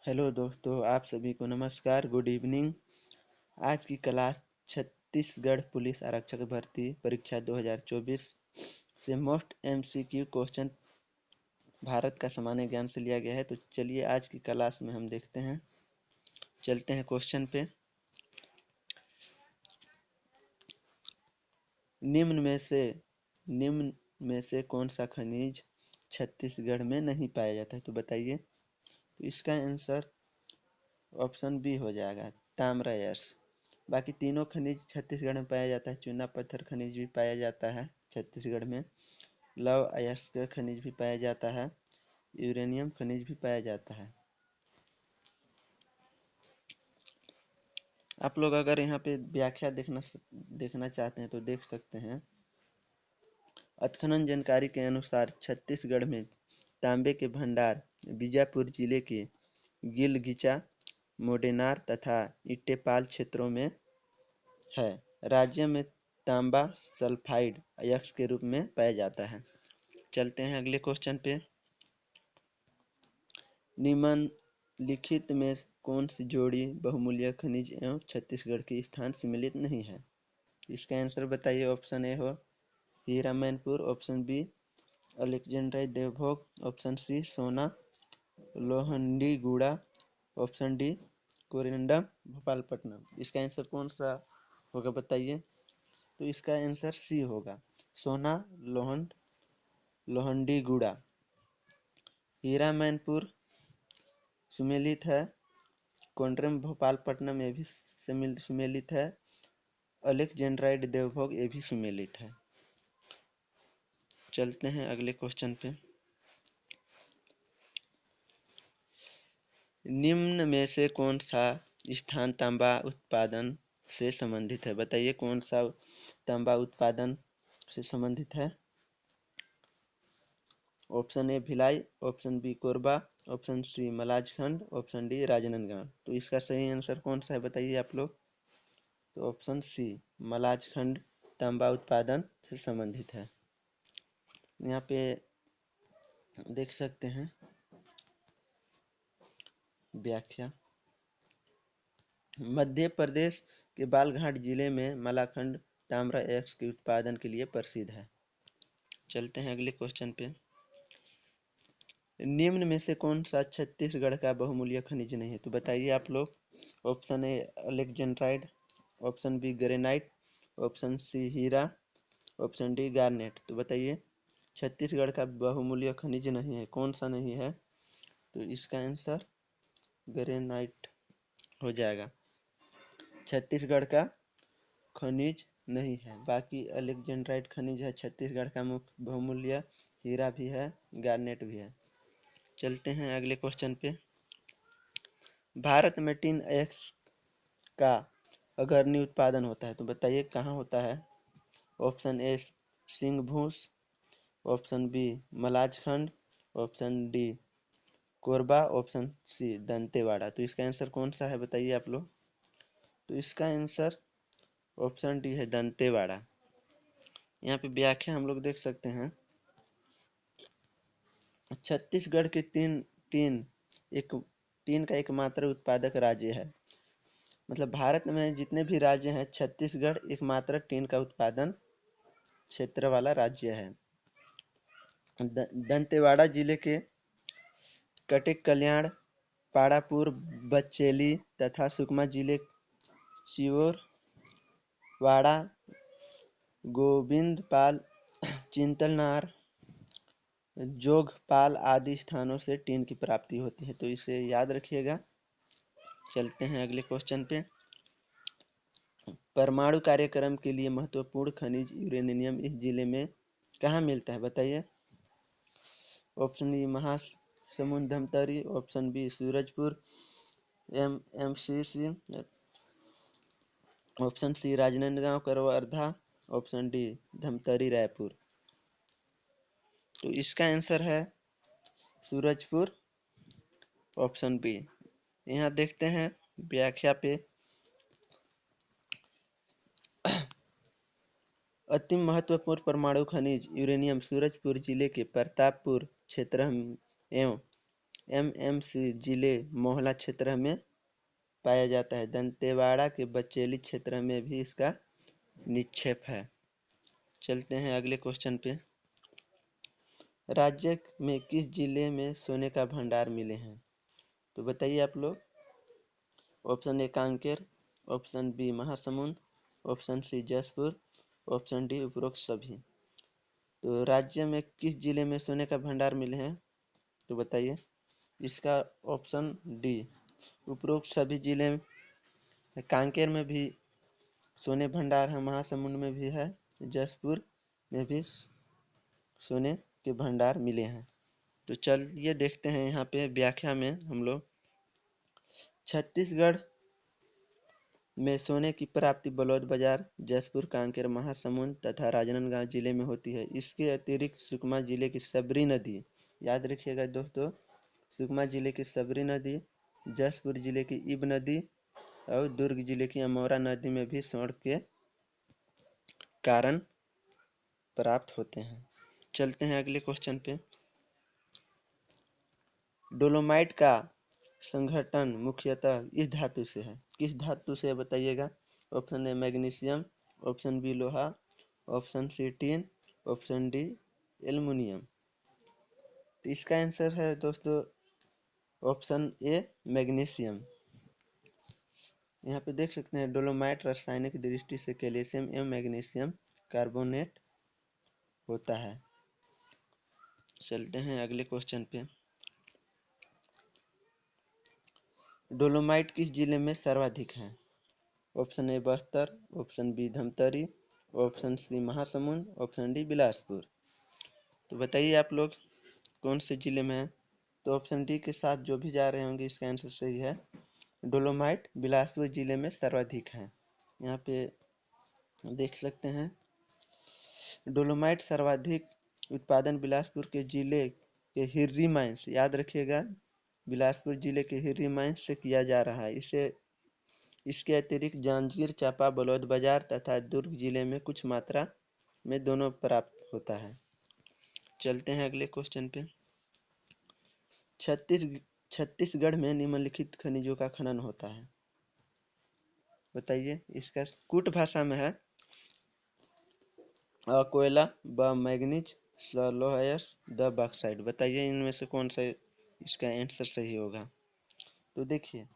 Hello दोस्तों, आप सभी को नमस्कार, गुड इवनिंग। आज की क्लास छत्तीसगढ़ पुलिस आरक्षक भर्ती परीक्षा 2024 से मोस्ट एमसीक्यू क्वेश्चन भारत का सामान्य ज्ञान से लिया गया है। तो चलिए आज की क्लास में हम देखते हैं, चलते हैं क्वेश्चन पे। निम्न में से कौन सा खनिज छत्तीसगढ़ में नहीं पाया जाता है, तो बताइए। तो इसका आंसर ऑप्शन बी हो जाएगा, ताम्रयश। बाकी तीनों खनिज छत्तीसगढ़ में पाया जाता है। चूना पत्थर खनिज भी पाया जाता है छत्तीसगढ़ में, लौह अयस्क खनिज भी पाया जाता है, यूरेनियम खनिज भी पाया जाता है। आप लोग अगर यहाँ पे व्याख्या देखना चाहते हैं तो देख सकते हैं। उत्खनन जानकारी के अनुसार छत्तीसगढ़ में तांबे के भंडार बीजापुर जिले के गिलगिचा, मोडेनार तथा इट्टेपाल क्षेत्रों में है। राज्य में तांबा सल्फाइड अयस्क के रूप में पाया जाता है। चलते हैं अगले क्वेश्चन पे। निम्नलिखित में कौन सी जोड़ी बहुमूल्य खनिज एवं छत्तीसगढ़ के स्थान सम्मिलित नहीं है? इसका आंसर बताइए। ऑप्शन ए हो हीरा Mainpur, option B alexandrite Devbhog, option C सोना Lohandiguda, option D corundum Bhopalpatnam. इसका आंसर कौन सा होगा बताइए। तो इसका आंसर सी होगा, सोना लोहंडीगुड़ा। हीरा मैनपुर सुमेलित है, कोंड्रम भोपालपट्टनम में भी सुमेलित है, अलेक्जेंड्राइट देवभोग ये भी सुमेलित है। चलते हैं अगले क्वेश्चन पे। निम्न में से कौन सा स्थान तांबा उत्पादन से संबंधित है? बताइए कौन सा तांबा उत्पादन से संबंधित है। Option A Bhilai, option B Korba, option C Malajkhand, option D Rajnandgaon. तो इसका सही आंसर कौन सा है बताइए आप लोग। तो ऑप्शन सी मलाजखंड तांबा उत्पादन से संबंधित है। यहाँ पे देख सकते हैं व्याख्या। मध्य प्रदेश के बालघाट जिले में मलाखंड ताम्र अयस्क के उत्पादन के लिए प्रसिद्ध है। चलते हैं अगले क्वेश्चन पे। निम्न में से कौन सा छत्तीसगढ़ का बहुमूल्य खनिज नहीं है? तो बताइए आप लोग। Option A alexandrite, option B granite, option C हीरा, ऑप्शन डी गार्नेट। तो बताइए छत्तीसगढ़ का बहुमूल्य खनिज नहीं है, कौन सा नहीं है? तो इसका आंसर ग्रेनाइट हो जाएगा। छत्तीसगढ़ का खनिज नहीं है। बाकी अलेक्जेंड्राइट खनिज है छत्तीसगढ़ का मुख्य बहुमूल्य, हीरा भी है, गार्नेट भी है। चलते हैं अगले क्वेश्चन पे। भारत में टिन अयस्क का अग्रणी उत्पादन होता है, तो बताइए कहाँ होता है। Option A Singhbhum, option B Malajkhand, option D Korba, option C Dantewada. तो इसका आंसर कौन सा है बताइए आप लोग। तो इसका आंसर ऑप्शन डी है, दंतेवाड़ा। यहाँ पे व्याख्या हम लोग देख सकते हैं। छत्तीसगढ़ के टीन का एकमात्र उत्पादक राज्य है। मतलब भारत में जितने भी राज्य हैं, छत्तीसगढ़ एकमात्र टीन का उत्पादन क्षेत्र वाला राज्य है। दंतेवाड़ा जिले के कटेक कल्याण, पाड़ापुर, बचेली तथा सुकमा जिले चिवरवाड़ा, गोविंदपाल, चिंतलनार, जोगपाल आदि स्थानों से टीन की प्राप्ति होती है, तो इसे याद रखिएगा। चलते हैं अगले क्वेश्चन पे। परमाणु कार्यक्रम के लिए महत्वपूर्ण खनिज यूरेनियम इस जिले में कहाँ मिलता है बताइए। Option A Mahasamund Dhamtari, option B Surajpur MCC, option C Rajnandgaon Kawardha, option D Dhamtari Raipur. तो इसका आंसर है सूरजपुर, ऑप्शन बी। यहाँ देखते हैं व्याख्या पे। अति महत्वपूर्ण परमाणु खनिज यूरेनियम सूरजपुर जिले के प्रतापपुर क्षेत्र एवं एमएमसी जिले मोहला क्षेत्र में पाया जाता है। दंतेवाड़ा के बचेली क्षेत्र में भी इसका निक्षेप है। चलते हैं अगले क्वेश्चन पे। राज्य में किस जिले में सोने का भंडार मिले हैं? तो बताइए आप लोग। Option A Kanker, option B Mahasamund, option C Jaspur, option D उपरोक्त सभी। तो राज्य में किस जिले में सोने का भंडार मिले हैं? तो बताइए। इसका ऑप्शन डी उपरोक्त सभी जिले में। कांकेर में भी सोने भंडार है, महासमुंद में भी है, जसपुर में भी सोने के भंडार मिले हैं। तो चलिए देखते हैं यहाँ पे व्याख्या में हम लोग। छत्तीसगढ़ में सोने की प्राप्ति बलौदाबाजार, जसपुर, कांकेर, महासमुंद तथा राजनांदगांव जिले में होती है। इसके अतिरिक्त सुकमा जिले की सबरी नदी, याद रखिएगा दोस्तों, सुकमा जिले की सबरी नदी, जसपुर जिले की इब नदी और दुर्ग जिले की अमौरा नदी में भी स्वर्ण के कारण प्राप्त होते हैं। चलते हैं अगले क्वेश्चन पे। डोलोमाइट का संघटन मुख्यतः इस धातु से है। किस धातु से बताइएगा? Option A magnesium, option B लोहा, option C tin, option D aluminium. तो इसका आंसर है दोस्तों ऑप्शन ए मैग्नीशियम। यहाँ पे देख सकते हैं डोलोमाइट रासायनिक दृष्टि से कैल्शियम एवं मैग्नीशियम कार्बोनेट होता है। चलते हैं अगले क्वेश्चन पे। डोलोमाइट किस जिले में सर्वाधिक है? Option A Bastar, option B Dhamtari, option C Mahasamund, option D Bilaspur. तो बताइए आप लोग कौन से जिले में है? तो ऑप्शन डी के साथ जो भी जा रहे होंगे इसका आंसर सही है। डोलोमाइट बिलासपुर जिले में सर्वाधिक है। यहाँ पे देख सकते हैं डोलोमाइट सर्वाधिक उत्पादन बिलासपुर के जिले के हिर्री माइंस, याद रखिएगा, बिलासपुर जिले के हिर्री माइंस से किया जा रहा है। इसके अतिरिक्त जांजगीर चांपा, बलौदाबाजार तथा दुर्ग जिले में कुछ मात्रा में दोनों प्राप्त होता है। चलते हैं अगले क्वेश्चन पे। छत्तीसगढ़ में निम्नलिखित खनिजों का खनन होता है। बताइए। इसका कूट भाषा में है अ कोयला, ब मैग्नीज, स लोहायस, द बॉक्साइट। बताइए इनमें से कौन सा इसका आंसर सही होगा? तो देखिए,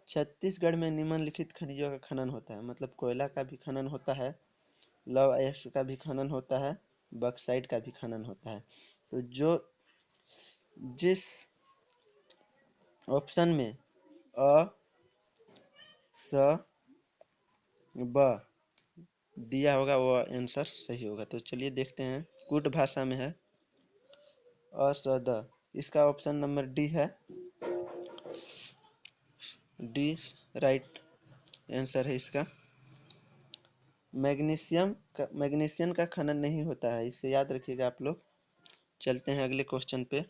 छत्तीसगढ़ में निम्नलिखित खनिजों का खनन होता है, मतलब कोयला का भी खनन होता है, लौह अयस्क का भी खनन होता है, बॉक्साइट का भी खनन होता है। तो जिस ऑप्शन में अ स ब दिया होगा वो आंसर सही होगा। तो चलिए देखते हैं। कूट भाषा में है अ स द, इसका ऑप्शन नंबर डी है। डी राइट आंसर है इसका। मैग्नीशियम का खनन नहीं होता है, इसे याद रखिएगा आप लोग। चलते हैं अगले क्वेश्चन पे।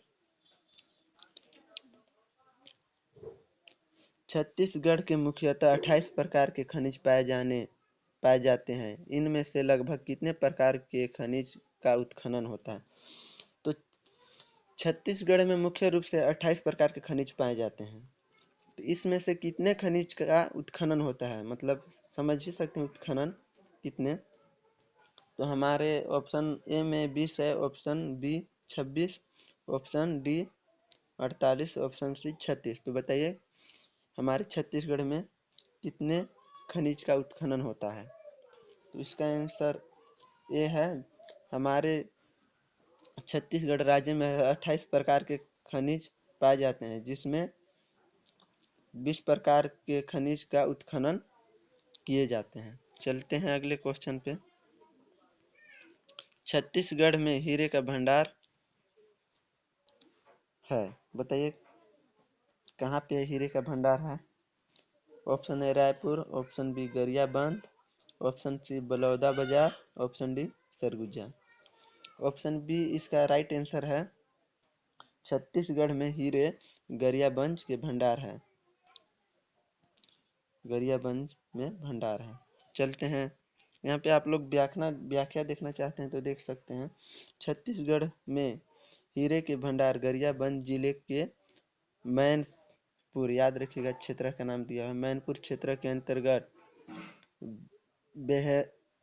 छत्तीसगढ़ के मुख्यतः 28 प्रकार के खनिज पाए जाते हैं। इनमें से लगभग कितने प्रकार के खनिज का उत्खनन होता है? तो छत्तीसगढ़ में मुख्य रूप से 28 प्रकार के खनिज पाए जाते हैं। तो इसमें से कितने खनिज का उत्खनन होता है, मतलब समझ ही सकते हैं उत्खनन कितने। तो हमारे ऑप्शन ए में 20 है, option B 26, option D 48, option C 36। तो बताइए हमारे छत्तीसगढ़ में कितने खनिज का उत्खनन होता है? तो इसका आंसर ए है। हमारे छत्तीसगढ़ राज्य में 28 प्रकार के खनिज पाए जाते हैं, जिसमें 20 प्रकार के खनिज का उत्खनन किए जाते हैं। चलते हैं अगले क्वेश्चन पे। छत्तीसगढ़ में हीरे का भंडार है। बताइए कहाँ पे हीरे का भंडार है? Option A Raipur, option B Gariaband, option C Balodabazar, option D Surguja. Option B इसका राइट आंसर है। छत्तीसगढ़ में हीरे गरियाबंद के भंडार है, गरियाबंद में भंडार है। चलते हैं यहाँ पे। आप लोग व्याख्या देखना चाहते हैं तो देख सकते हैं। छत्तीसगढ़ में हीरे के भंडार गरियाबंद जिले के मैनपुर, याद रखिएगा क्षेत्र का नाम दिया है, मैनपुर क्षेत्र के अंतर्गत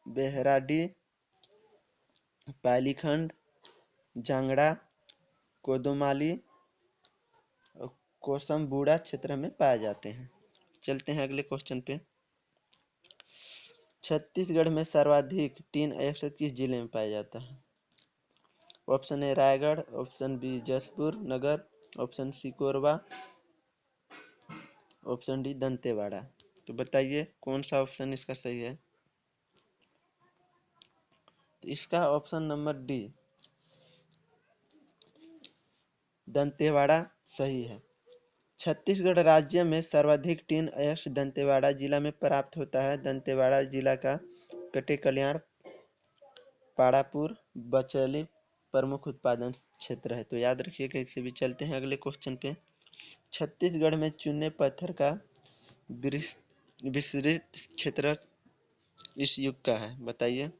बेहराडीह, पालीखंड, जांगड़ा, कोदोमाली और कोसमबूड़ा क्षेत्र में पाए जाते हैं। चलते हैं अगले क्वेश्चन पे। छत्तीसगढ़ में सर्वाधिक टीन अयस्क किस जिले में पाया जाता है? Option A Raigarh, option B Jashpur Nagar, option C Korba, option D Dantewada. तो बताइए कौन सा ऑप्शन इसका सही है? तो इसका ऑप्शन नंबर डी दंतेवाड़ा सही है। छत्तीसगढ़ राज्य में सर्वाधिक टीन अयस्क दंतेवाड़ा जिला में प्राप्त होता है। दंतेवाड़ा जिला का कटेकल्याण, पाड़ापुर, बचेली प्रमुख उत्पादन क्षेत्र है। तो याद रखिएगा इसे भी। चलते हैं अगले क्वेश्चन पे। छत्तीसगढ़ में चूने पत्थर का विस्तृत क्षेत्र इस युग का है, बताइए।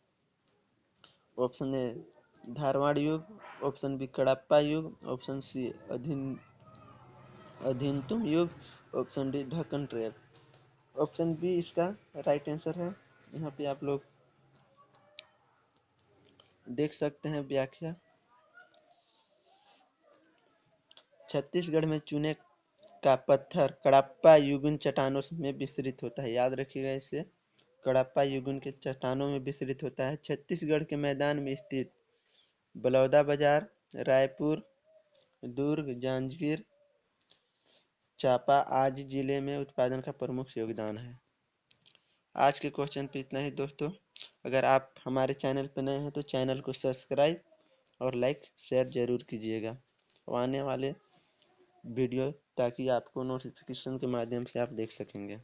ऑप्शन ए धारवाड़ युग, ऑप्शन बी कडप्पा युग, ऑप्शन सी अधीनतुम युग, ऑप्शन डी ढक्कन ट्रैप। ऑप्शन बी इसका राइट आंसर है। यहाँ पे आप लोग देख सकते हैं व्याख्या। छत्तीसगढ़ में चूने का पत्थर कडप्पा युगीन चट्टानों में विस्तृत होता है, याद रखिएगा इसे। कडप्पा युगीन के चट्टानों में विस्तृत होता है। छत्तीसगढ़ के मैदान में स्थित बलौदाबाजार, रायपुर, दुर्ग, जांजगीर चांपा आदि जिले में उत्पादन का प्रमुख योगदान है। आज के क्वेश्चन पे इतना ही दोस्तों। अगर आप हमारे चैनल पर नए हैं तो चैनल को सब्सक्राइब और लाइक शेयर जरूर कीजिएगा आने वाले वीडियो, ताकि आपको नोटिफिकेशन के माध्यम से आप देख सकेंगे।